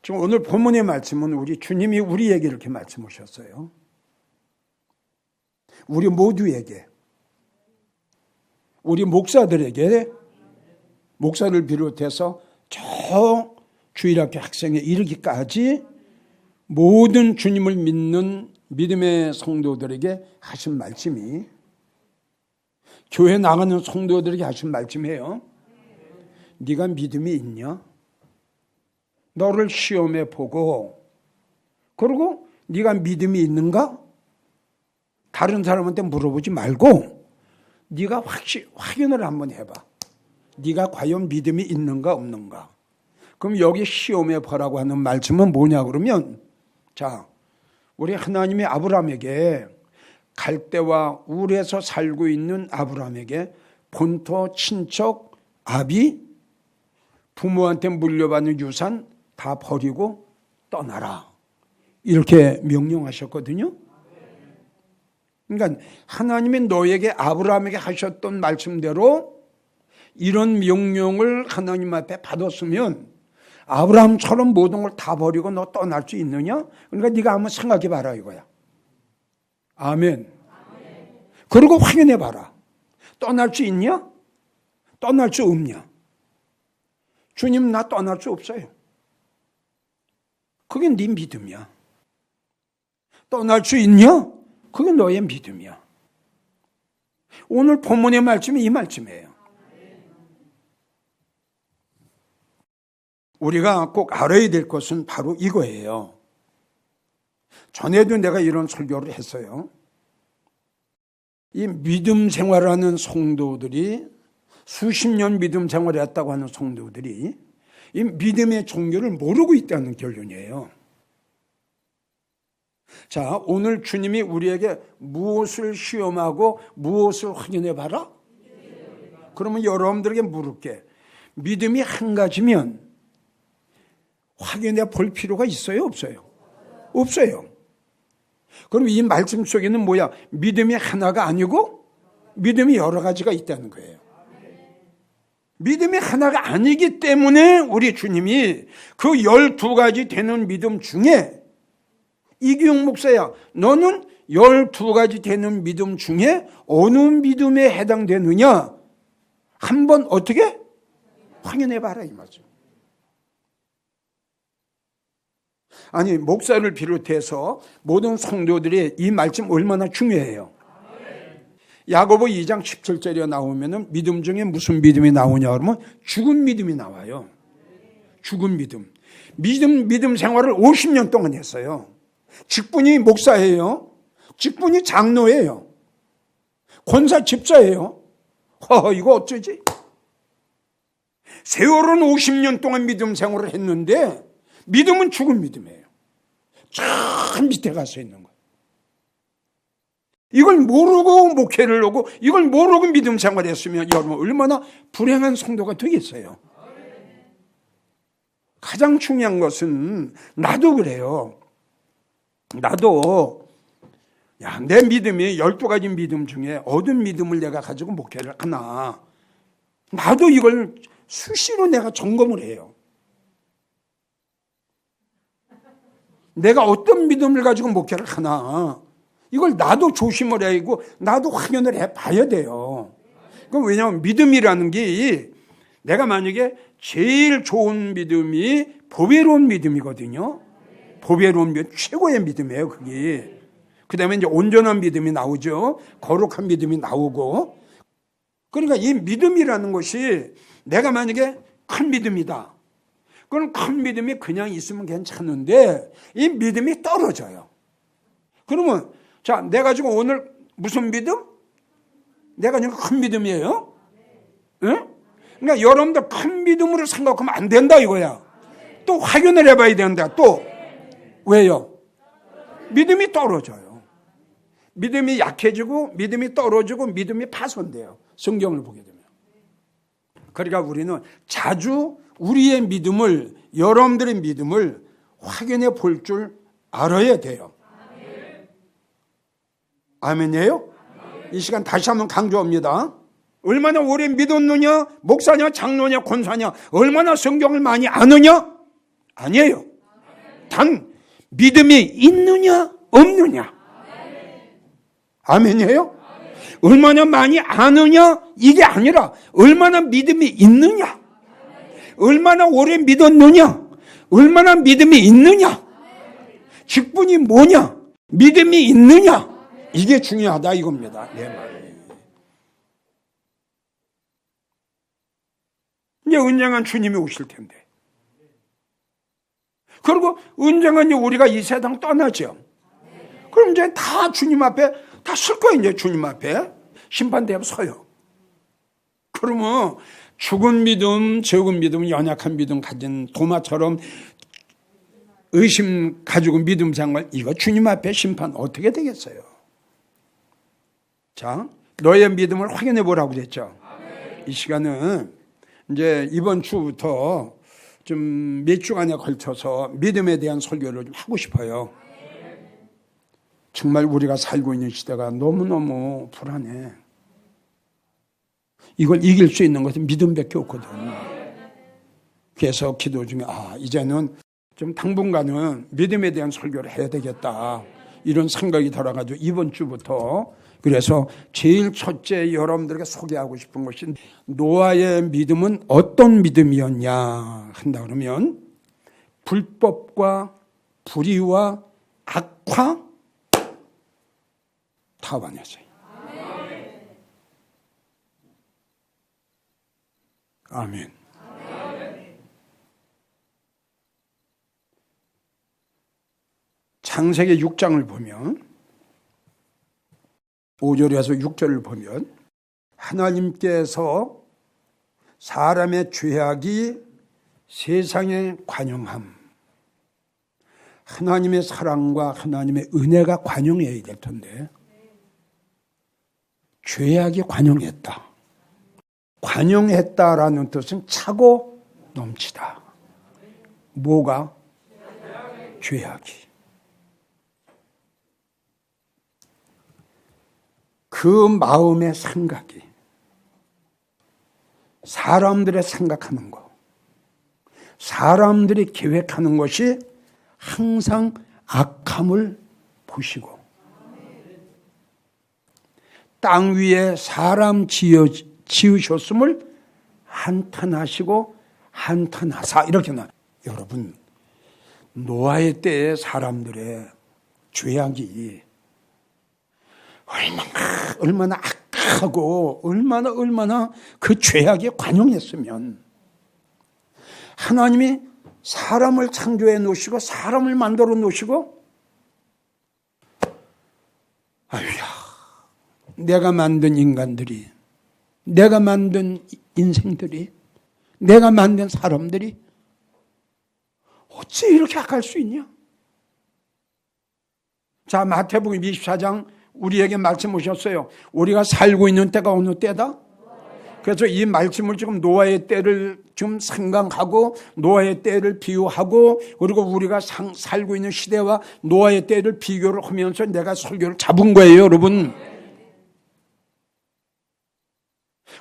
지금 오늘 본문의 말씀은 우리 주님이 우리에게 이렇게 말씀하셨어요. 우리 모두에게, 우리 목사들에게, 목사를 비롯해서 저 주일학교 학생에 이르기까지 모든 주님을 믿는 믿음의 성도들에게 하신 말씀이, 교회 나가는 성도들에게 하신 말씀이에요. 네가 믿음이 있냐? 너를 시험해 보고, 그리고 네가 믿음이 있는가? 다른 사람한테 물어보지 말고 네가 확인을 한번 해봐. 네가 과연 믿음이 있는가 없는가? 그럼 여기 시험해 보라고 하는 말씀은 뭐냐 그러면, 자, 우리 하나님이 아브라함에게, 갈대와 울에서 살고 있는 아브라함에게 본토 친척 아비, 부모한테 물려받는 유산 다 버리고 떠나라, 이렇게 명령하셨거든요. 그러니까 하나님이 너에게, 아브라함에게 하셨던 말씀대로 이런 명령을 하나님 앞에 받았으면 아브라함처럼 모든 걸 다 버리고 너 떠날 수 있느냐? 그러니까 네가 한번 생각해 봐라 이거야. 아멘. 그리고 확인해 봐라. 떠날 수 있냐? 떠날 수 없냐? 주님, 나 떠날 수 없어요. 그게 네 믿음이야. 떠날 수 있냐? 그게 너의 믿음이야. 오늘 본문의 말씀이 이 말씀이에요. 우리가 꼭 알아야 될 것은 바로 이거예요. 전에도 내가 이런 설교를 했어요. 이 믿음 생활하는 성도들이, 수십 년 믿음 생활을 했다고 하는 성도들이 이 믿음의 종교를 모르고 있다는 결론이에요. 자, 오늘 주님이 우리에게 무엇을 시험하고 무엇을 확인해 봐라? 그러면 여러분들에게 물을게. 믿음이 한 가지면 확인해 볼 필요가 있어요, 없어요? 없어요. 그럼 이 말씀 속에는 뭐야? 믿음이 하나가 아니고 믿음이 여러 가지가 있다는 거예요. 믿음이 하나가 아니기 때문에 우리 주님이 그 12가지 되는 믿음 중에, 이기용 목사야, 너는 12가지 되는 믿음 중에 어느 믿음에 해당되느냐? 한번 어떻게? 확인해 봐라 이 말이죠. 아니, 목사를 비롯해서 모든 성도들이 이 말씀 얼마나 중요해요. 야고보 2장 17절에 나오면은 믿음 중에 무슨 믿음이 나오냐 그러면 죽은 믿음이 나와요. 죽은 믿음. 믿음 생활을 50년 동안 했어요. 직분이 목사예요. 직분이 장로예요. 권사 집사예요. 이거 어쩌지? 세월은 50년 동안 믿음 생활을 했는데 믿음은 죽은 믿음이에요. 저 밑에 가서 있는 거예요. 이걸 모르고 목회를 하고 이걸 모르고 믿음 생활을 했으면 여러분 얼마나 불행한 성도가 되겠어요. 가장 중요한 것은, 나도 그래요. 나도 내 믿음이 12가지 믿음 중에 어떤 믿음을 내가 가지고 목회를 하나, 나도 이걸 수시로 내가 점검을 해요. 내가 어떤 믿음을 가지고 목회를 하나, 이걸 나도 조심을 해야 하고 나도 확인을 해봐야 돼요. 왜냐하면 믿음이라는 게, 내가 만약에 제일 좋은 믿음이 보배로운 믿음이거든요. 보배로운 믿음, 최고의 믿음이에요 그게. 그 다음에 이제 온전한 믿음이 나오죠. 거룩한 믿음이 나오고. 그러니까 이 믿음이라는 것이, 내가 만약에 큰 믿음이다, 그럼 큰 믿음이 그냥 있으면 괜찮은데 이 믿음이 떨어져요. 그러면 자, 내가 지금 오늘 무슨 믿음? 내가 지금 큰 믿음이에요. 응? 그러니까 여러분들 큰 믿음으로 생각하면 안 된다 이거야. 또 확인을 해봐야 된다. 또 왜요? 믿음이 떨어져요. 믿음이 약해지고 믿음이 떨어지고 믿음이 파손돼요. 성경을 보게 되면. 그러니까 우리는 자주 우리의 믿음을, 여러분들의 믿음을 확인해 볼 줄 알아야 돼요. 아멘이에요? 이 시간 다시 한번 강조합니다. 얼마나 오래 믿었느냐, 목사냐, 장로냐, 권사냐, 얼마나 성경을 많이 아느냐? 아니에요. 단 믿음이 있느냐 없느냐. 아멘이에요? 얼마나 많이 아느냐 이게 아니라 얼마나 믿음이 있느냐, 얼마나 오래 믿었느냐, 얼마나 믿음이 있느냐, 직분이 뭐냐, 믿음이 있느냐, 이게 중요하다 이겁니다. 내 말이. 이제 은장한 주님이 오실 텐데, 그리고 은장한 우리가 이 세상 떠나죠. 그럼 이제 다 주님 앞에 다 설 거예요. 이제 주님 앞에 심판대에 서요. 그러면 죽은 믿음, 적은 믿음, 연약한 믿음 가진 도마처럼 의심 가지고 믿음 장관, 이거 주님 앞에 심판 어떻게 되겠어요? 자, 너의 믿음을 확인해 보라고 그랬죠. 이 시간은 이제 이번 주부터 좀 몇 주간에 걸쳐서 믿음에 대한 설교를 좀 하고 싶어요. 정말 우리가 살고 있는 시대가 너무너무 불안해. 이걸 이길 수 있는 것은 믿음밖에 없거든. 그래서 기도 중에 이제는 좀 당분간은 믿음에 대한 설교를 해야 되겠다, 이런 생각이 들어가지고 이번 주부터, 그래서 제일 첫째 여러분들에게 소개하고 싶은 것이 노아의 믿음은 어떤 믿음이었냐 한다 그러면 불법과 불의와 악화 타반했어요. 아멘. 창세기 6장을 보면 5절에서 6절을 보면 하나님께서 사람의 죄악이 세상에 관영함, 하나님의 사랑과 하나님의 은혜가 관영해야 될 텐데 죄악이 관영했다. 관영했다라는 뜻은 차고 넘치다. 뭐가? 죄악이. 그 마음의 생각이, 사람들의 생각하는 것, 사람들이 계획하는 것이 항상 악함을 보시고, 땅 위에 사람 지으셨음을 한탄하시고 한탄하사, 이렇게 나. 여러분, 노아의 때의 사람들의 죄악이 얼마나 악하고 얼마나 그 죄악에 관용했으면, 하나님이 사람을 창조해 놓으시고 사람을 만들어 놓으시고, 아유야, 내가 만든 인간들이, 내가 만든 인생들이, 내가 만든 사람들이 어찌 이렇게 악할 수 있냐? 자, 마태복음 24장 우리에게 말씀 오셨어요. 우리가 살고 있는 때가 어느 때다? 그래서 이 말씀을 지금 노아의 때를 좀 생각하고, 노아의 때를 비유하고, 그리고 우리가 살고 있는 시대와 노아의 때를 비교를 하면서 내가 설교를 잡은 거예요, 여러분.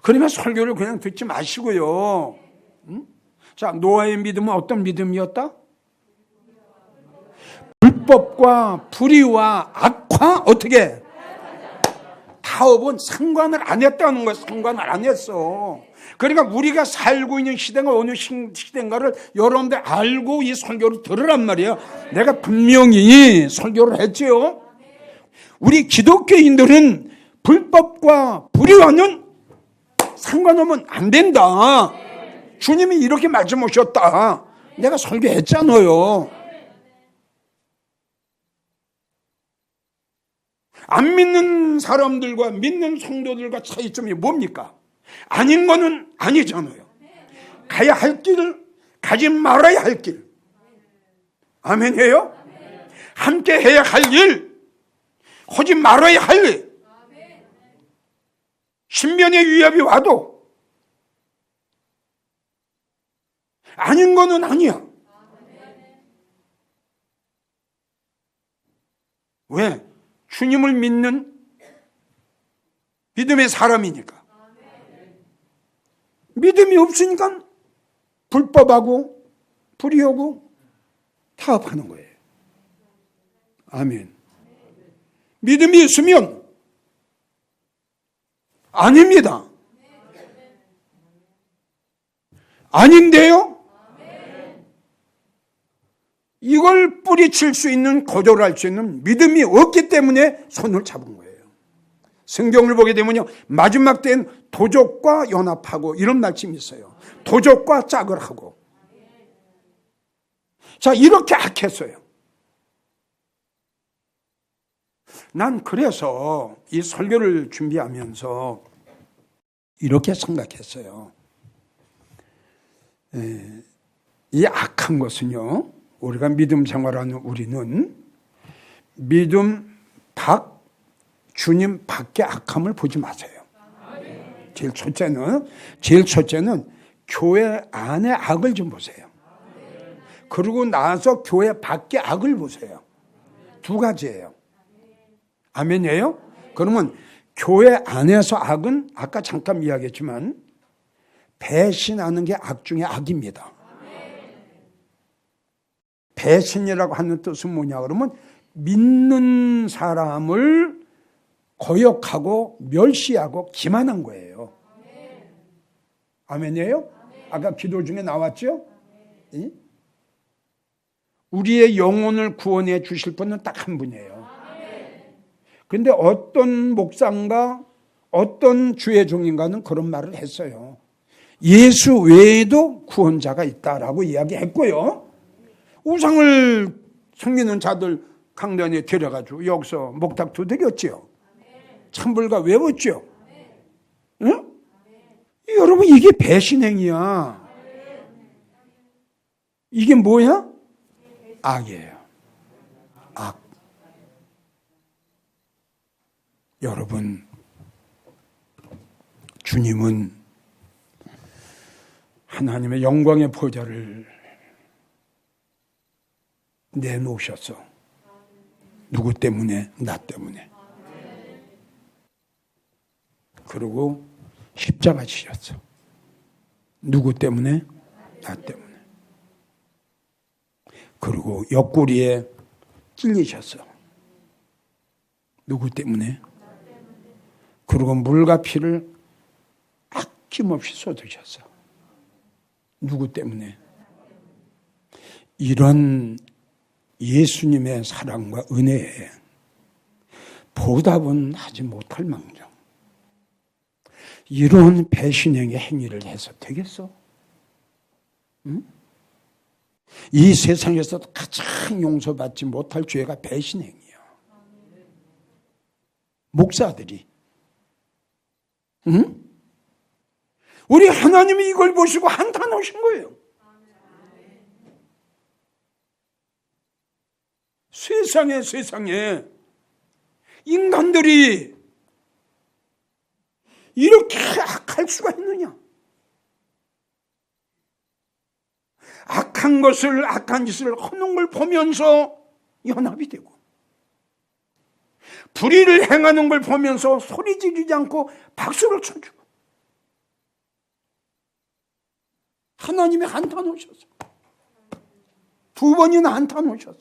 그러면 설교를 그냥 듣지 마시고요. 자, 노아의 믿음은 어떤 믿음이었다? 불법과 불의와 악화, 어떻게? 타업은 상관을 안 했다는 거야. 상관을 안 했어. 그러니까 우리가 살고 있는 시대가 어느 시대인가를 여러분들 알고 이 설교를 들으란 말이야. 내가 분명히 설교를 했죠. 우리 기독교인들은 불법과 불의와는 상관하면 안 된다. 주님이 이렇게 말씀하셨다. 내가 설교했잖아요. 안 믿는 사람들과 믿는 성도들과 차이점이 뭡니까? 아닌 거는 아니잖아요. 가야 할 길을 가지 말아야 할 길. 아멘이에요? 함께 해야 할 일, 하지 말아야 할 일. 신변의 위협이 와도 아닌 거는 아니야. 왜? 주님을 믿는 믿음의 사람이니까. 믿음이 없으니까 불법하고 불의하고 파업하는 거예요. 아멘. 믿음이 있으면 아닙니다. 아닌데요? 이걸 뿌리칠 수 있는, 거절할 수 있는 믿음이 없기 때문에 손을 잡은 거예요. 성경을 보게 되면요, 마지막 때는 도적과 연합하고 이런 말씀이 있어요. 도적과 짝을 하고. 자, 이렇게 악했어요. 난 그래서 이 설교를 준비하면서 이렇게 생각했어요. 이 악한 것은요, 우리가 믿음 생활하는 우리는 믿음 밖, 주님 밖의 악함을 보지 마세요. 제일 첫째는 교회 안의 악을 좀 보세요. 그리고 나서 교회 밖의 악을 보세요. 두 가지예요. 아멘이에요? 그러면 교회 안에서 악은 아까 잠깐 이야기했지만 배신하는 게 악 중에 악입니다. 배신이라고 하는 뜻은 뭐냐 그러면 믿는 사람을 거역하고 멸시하고 기만한 거예요. 아멘이에요? 아까 기도 중에 나왔죠? 우리의 영혼을 구원해 주실 분은 딱 한 분이에요. 그런데 어떤 목사인가 어떤 주의 종인가는 그런 말을 했어요. 예수 외에도 구원자가 있다라고 이야기했고요. 우상을 섬기는 자들 강단에 데려가지고 여기서 목탁 두드렸죠. 찬불가 외웠죠. 응? 여러분, 이게 배신행위야. 이게 뭐야? 악이에요. 악. 여러분, 주님은 하나님의 영광의 보좌를 내놓으셨어. 누구 때문에? 나 때문에. 그리고 십자가 지셨어. 누구 때문에? 나 때문에. 그리고 옆구리에 찔리셨어. 누구 때문에? 그리고 물과 피를 아낌없이 쏟으셨어. 누구 때문에? 이런 예수님의 사랑과 은혜에 보답은 하지 못할 망정 이런 배신행의 행위를 해서 되겠어? 응? 이 세상에서 가장 용서받지 못할 죄가 배신행위야. 목사들이. 응? 우리 하나님이 이걸 보시고 한탄하신 거예요. 세상에 인간들이 이렇게 악할 수가 있느냐? 악한 짓을 하는 걸 보면서 연합이 되고 불의를 행하는 걸 보면서 소리 지르지 않고 박수를 쳐주고 하나님이 한탄하셨어. 두 번이나 한탄하셨어.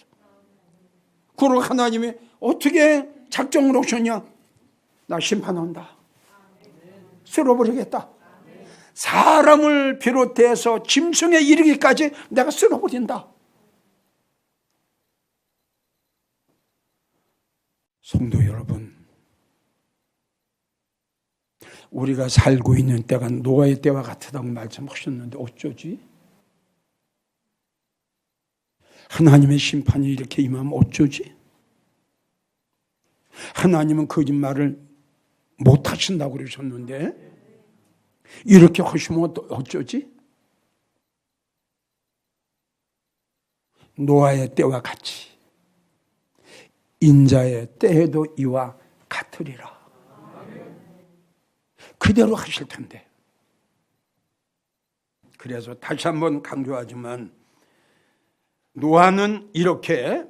그리고 하나님이 어떻게 작정을 하셨냐? 나 심판한다. 쓸어버리겠다. 사람을 비롯해서 짐승에 이르기까지 내가 쓸어버린다. 성도 여러분, 우리가 살고 있는 때가 노아의 때와 같다고 말씀하셨는데 어쩌지? 하나님의 심판이 이렇게 임하면 어쩌지? 하나님은 거짓말을 못 하신다고 그러셨는데 이렇게 하시면 어쩌지? 노아의 때와 같이 인자의 때에도 이와 같으리라. 그대로 하실 텐데. 그래서 다시 한번 강조하지만 노아는 이렇게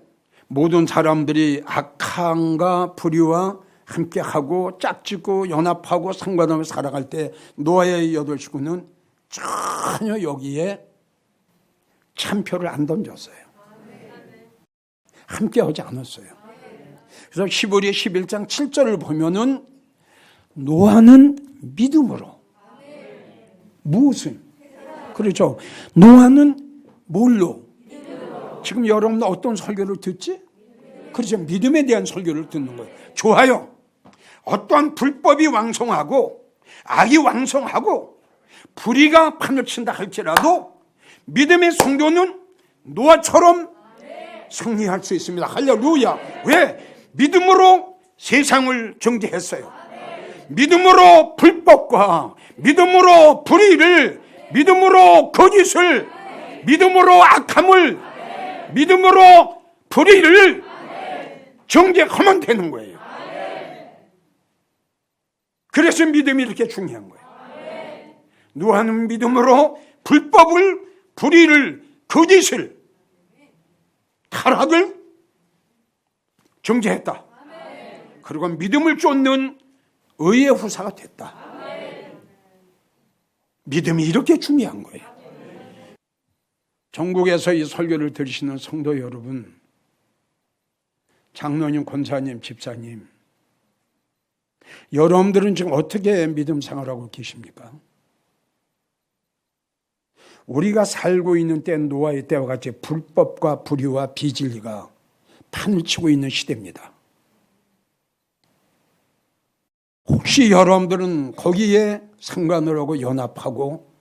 모든 사람들이 악함과 불의와 함께하고 짝짓고 연합하고 상관하며 살아갈 때 노아의 8 식구는 전혀 여기에 참표를 안 던졌어요. 함께하지 않았어요. 그래서 히브리 11장 7절을 보면은 노아는 믿음으로 무엇을? 그렇죠. 노아는 뭘로? 지금 여러분 어떤 설교를 듣지? 그렇죠. 믿음에 대한 설교를 듣는 거예요. 좋아요. 어떠한 불법이 왕성하고 악이 왕성하고 불의가 판을 친다 할지라도 믿음의 성도는 노아처럼 승리할 수 있습니다. 할렐루야. 왜? 믿음으로 세상을 정죄했어요. 믿음으로 불법과 믿음으로 불의를, 믿음으로 거짓을, 믿음으로 악함을, 믿음으로 불의를 정죄하면 되는 거예요. 그래서 믿음이 이렇게 중요한 거예요. 노아는 믿음으로 불법을, 불의를, 거짓을, 타락을 정죄했다. 그리고 믿음을 쫓는 의의 후사가 됐다. 믿음이 이렇게 중요한 거예요. 전국에서 이 설교를 들으시는 성도 여러분, 장로님, 권사님, 집사님, 여러분들은 지금 어떻게 믿음 생활하고 계십니까? 우리가 살고 있는 때는 노아의 때와 같이 불법과 불의와 비진리가 판을 치고 있는 시대입니다. 혹시 여러분들은 거기에 상관을 하고 연합하고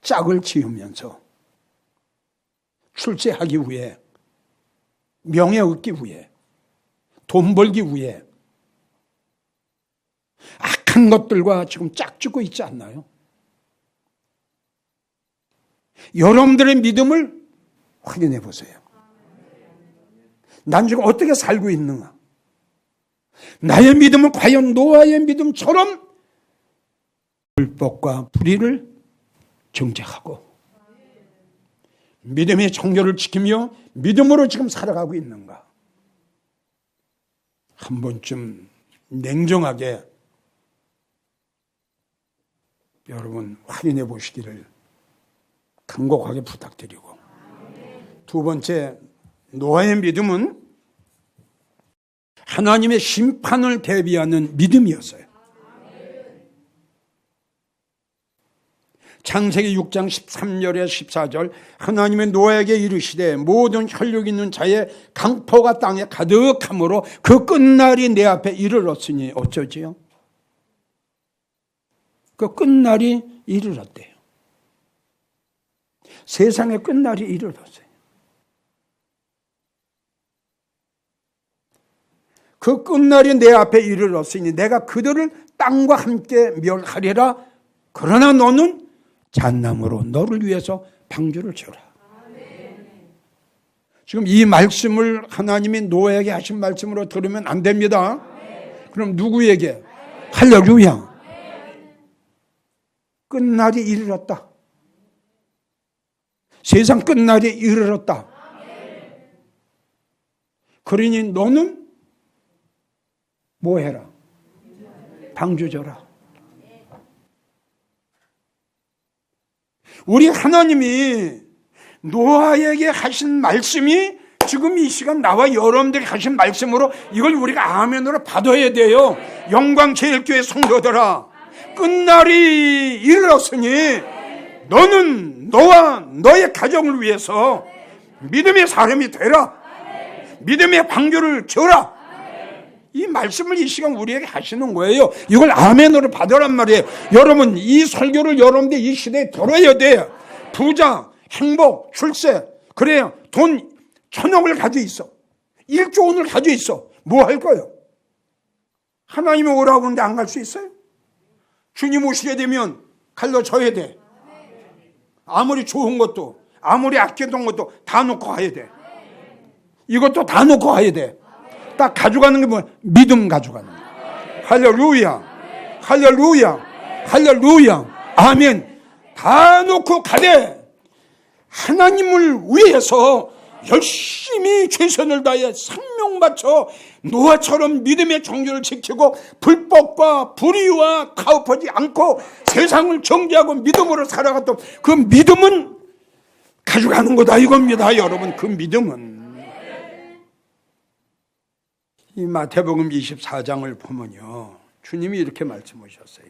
짝을 지으면서 출세하기 위해, 명예 얻기 위해, 돈 벌기 위해 악한 것들과 지금 짝짓고 있지 않나요? 여러분들의 믿음을 확인해 보세요. 난 지금 어떻게 살고 있는가? 나의 믿음은 과연 노아의 믿음처럼 불법과 불의를 정죄하고 믿음의 정결을 지키며 믿음으로 지금 살아가고 있는가? 한 번쯤 냉정하게 여러분 확인해 보시기를 간곡하게 부탁드리고, 두 번째, 노아의 믿음은 하나님의 심판을 대비하는 믿음이었어요. 창세기 6장 13절에 14절, 하나님의 노아에게 이르시되 모든 혈육 있는 자의 강포가 땅에 가득함으로 그 끝날이 내 앞에 이르렀으니 어쩌지요? 그 끝날이 이르렀대요. 세상의 끝날이 이르렀어요. 그 끝날이 내 앞에 이르렀으니 내가 그들을 땅과 함께 멸하리라. 그러나 너는 잣나무로 너를 위해서 방주를 쳐라. 지금 이 말씀을 하나님이 노아에게 하신 말씀으로 들으면 안 됩니다. 그럼 누구에게? 할렐루야. 끝날이 이르렀다. 세상 끝날이 이르렀다. 그러니 너는 뭐 해라? 방주 져라. 우리 하나님이 노아에게 하신 말씀이 지금 이 시간 나와 여러분들이 하신 말씀으로 이걸 우리가 아멘으로 받아야 돼요. 영광제일교회 성도들아, 끝날이 이르렀으니 너는 너와 너의 가정을 위해서 믿음의 사람이 되라. 믿음의 방주를 져라. 이 말씀을 이 시간 우리에게 하시는 거예요. 이걸 아멘으로 받으란 말이에요. 여러분, 이 설교를 여러분들 이 시대에 들어야 돼요. 부자, 행복, 출세, 그래야 돈 1,000억을 가지고 있어, 1조 원을 가지고 있어, 뭐 할 거예요? 하나님이 오라고 하는데 안 갈 수 있어요? 주님 오시게 되면 갈라져야 돼. 아무리 좋은 것도, 아무리 아껴둔 것도 다 놓고 가야 돼. 이것도 다 놓고 가야 돼. 딱 가져가는 게 뭐야? 믿음 가져가는 거야. 할렐루야. 할렐루야. 할렐루야. 아멘. 다 놓고 가되 하나님을 위해서 열심히 최선을 다해 생명 바쳐 노아처럼 믿음의 정죄를 지키고 불법과 불의와 가업하지 않고 세상을 정죄하고 믿음으로 살아갔던 그 믿음은 가져가는 거다 이겁니다. 여러분, 그 믿음은 이 마태복음 24장을 보면요, 주님이 이렇게 말씀하셨어요.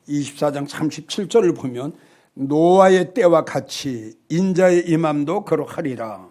24장 37절을 보면 노아의 때와 같이 인자의 임함도 그러하리라.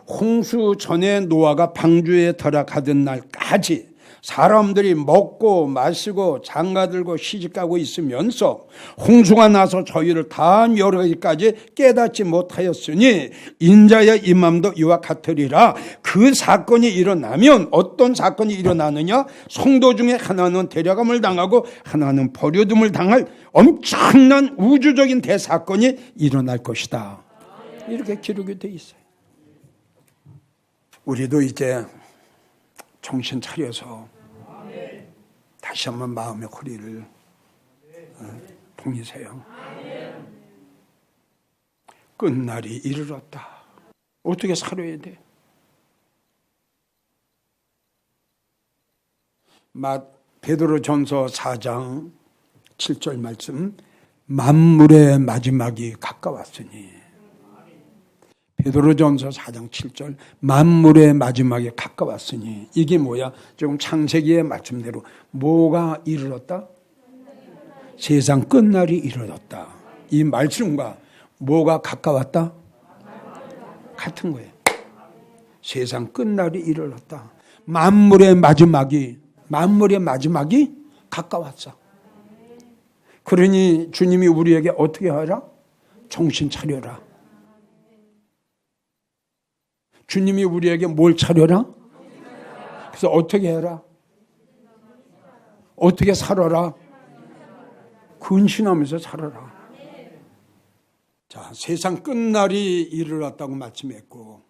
홍수 전에 노아가 방주에 들어가던 날까지 사람들이 먹고 마시고 장가들고 시집가고 있으면서 홍수가 나서 저희를 다 멸하기까지 깨닫지 못하였으니 인자의 임함도 이와 같으리라. 그 사건이 일어나면 어떤 사건이 일어나느냐? 성도 중에 하나는 데려감을 당하고 하나는 버려둠을 당할 엄청난 우주적인 대사건이 일어날 것이다. 이렇게 기록이 되어 있어요. 우리도 이제 정신 차려서 다시 한번 마음의 허리를 동이세요. 끝날이 이르렀다. 어떻게 살아야 돼? 베드로전서 4장 7절 말씀, 만물의 마지막이 가까웠으니. 베드로전서 4장 7절, 만물의 마지막에 가까웠으니. 이게 뭐야? 지금 창세기의 말씀대로 뭐가 이르렀다? 세상 끝날이 이르렀다. 이 말씀과 뭐가 가까웠다? 같은 거예요. 세상 끝날이 이르렀다. 만물의 마지막이 가까웠어. 그러니 주님이 우리에게 어떻게 하라? 정신 차려라. 주님이 우리에게 뭘 차려라? 그래서 어떻게 해라? 어떻게 살아라? 근신하면서 살아라. 자, 세상 끝날이 이르렀다고 말씀했고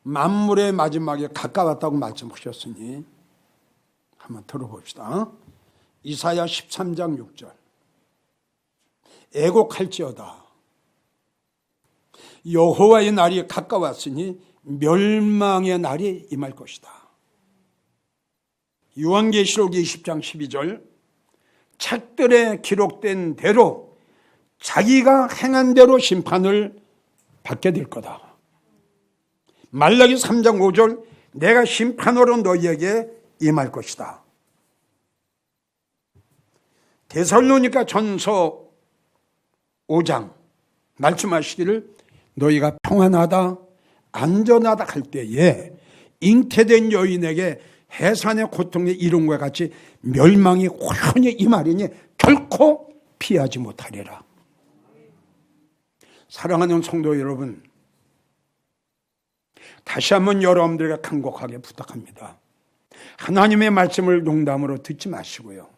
만물의 마지막에 가까웠다고 말씀하셨으니 한번 들어봅시다. 이사야 13장 6절. 애곡할지어다. 여호와의 날이 가까웠으니 멸망의 날이 임할 것이다. 요한계시록 20장 12절. 책들에 기록된 대로 자기가 행한 대로 심판을 받게 될 거다. 말라기 3장 5절. 내가 심판으로 너희에게 임할 것이다. 데살로니가 전서 5장 말씀하시기를 너희가 평안하다 안전하다 할 때에 잉태된 여인에게 해산의 고통에 이룬 것과 같이 멸망이 호연히 임하리니 결코 피하지 못하리라. 사랑하는 성도 여러분, 다시 한번 여러분들에게 간곡하게 부탁합니다. 하나님의 말씀을 농담으로 듣지 마시고요,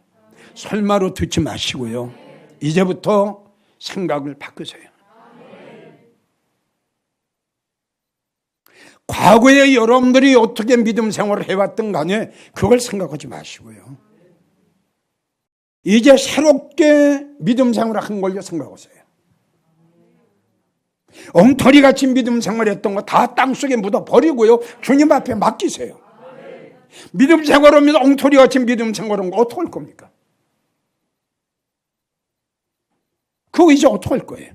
설마로 듣지 마시고요, 이제부터 생각을 바꾸세요. 과거에 여러분들이 어떻게 믿음 생활을 해왔든 간에 그걸 생각하지 마시고요, 이제 새롭게 믿음 생활을 한 걸로 생각하세요. 엉터리같이 믿음 생활했던 거 다 땅속에 묻어버리고요, 주님 앞에 맡기세요. 믿음 생활하면 엉터리같이 믿음 생활한 거 어떻게 할 겁니까? 그거 이제 어떻게 할 거예요?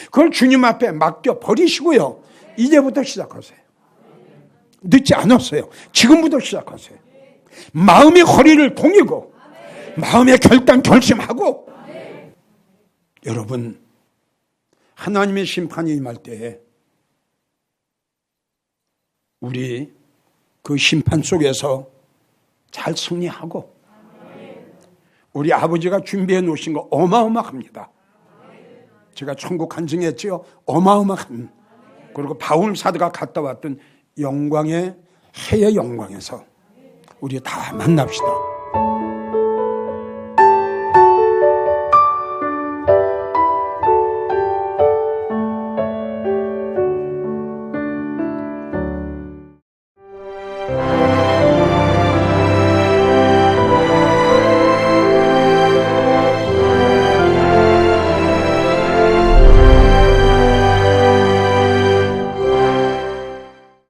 그걸 주님 앞에 맡겨버리시고요, 이제부터 시작하세요. 늦지 않았어요. 지금부터 시작하세요. 마음의 허리를 동이고 마음의 결심하고. 여러분, 하나님의 심판이 임할 때에 우리 그 심판 속에서 잘 승리하고, 우리 아버지가 준비해 놓으신 거 어마어마합니다. 제가 천국 간증했지요. 어마어마한. 그리고 바울 사도가 갔다 왔던 영광의 해의 영광에서 우리 다 만납시다.